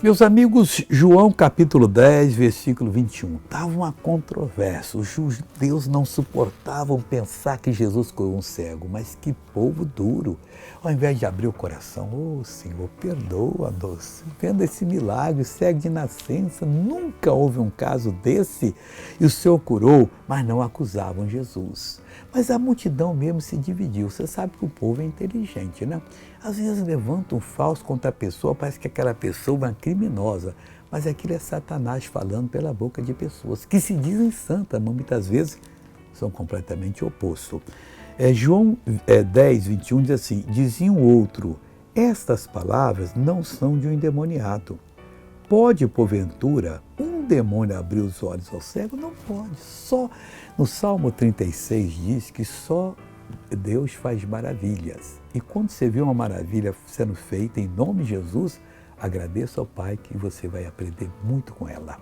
Meus amigos, João capítulo 10, versículo 21. Estava uma controvérsia. Os judeus não suportavam pensar que Jesus curou um cego, mas que povo duro. Ao invés de abrir o coração, ô Senhor, perdoa-nos. Vendo esse milagre, cego de nascença, nunca houve um caso desse. E o Senhor curou, mas não acusavam Jesus. Mas a multidão mesmo se dividiu. Você sabe que o povo é inteligente, né? Às vezes levanta um falso contra a pessoa, parece que aquela pessoa é uma criminosa, mas aquilo é Satanás falando pela boca de pessoas que se dizem santas, mas muitas vezes são completamente opostos. João 10, 21 diz assim, dizia um outro, estas palavras não são de um endemoniado. Pode, porventura, um demônio abrir os olhos ao cego? Não pode. Só no Salmo 36 diz que só Deus faz maravilhas. E quando você vê uma maravilha sendo feita em nome de Jesus, agradeça ao Pai que você vai aprender muito com ela.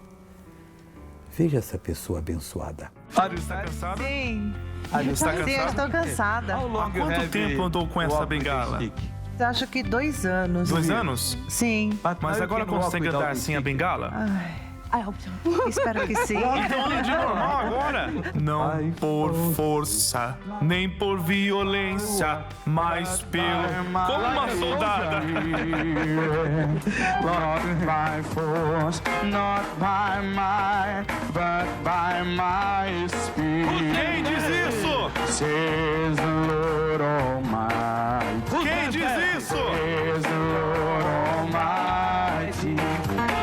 Veja essa pessoa abençoada. Mário, está cansada? Sim. Mário, está Sim, eu cansada? estou cansada. Há quanto tempo andou com essa bengala? Acho que 2 anos. 2 anos? Sim. Mas agora consegue andar sem a bengala? Espero que sim. Então ande normal agora. Não por força, nem por violência, mas como uma soldada. Not by force, not by might, but by my spirit. Quem diz isso? Says the Lord Almighty. Quem diz isso? Says the Lord Almighty.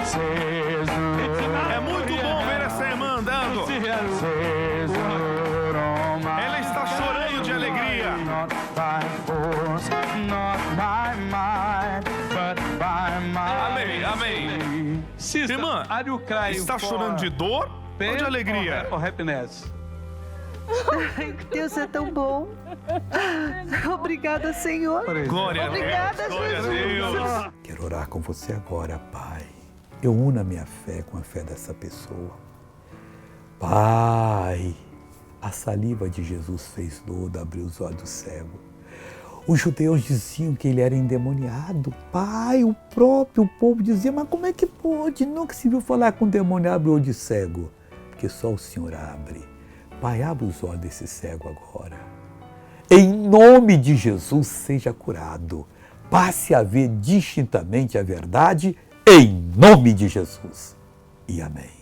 Says the Lord. É muito bom ver essa irmã andando. Says the Lord Almighty. Ela está chorando de alegria. Not by force, not by might, but by my Amém, amém. Irmã, está chorando de dor ou de alegria? Ai, Deus é tão bom. Obrigada, Senhor. Glória a Deus. Obrigada, Glória a Jesus. Deus. Quero orar com você agora, Pai. Eu uno a minha fé com a fé dessa pessoa. Pai, a saliva de Jesus fez lodo, abriu os olhos do cego. Os judeus diziam que ele era endemoniado. Pai, o próprio povo dizia, mas como é que pode? Nunca se viu falar com um demônio abre o olho de cego. Porque só o Senhor abre. Pai, abre os olhos desse cego agora. Em nome de Jesus, seja curado. Passe a ver distintamente a verdade, em nome de Jesus. E amém.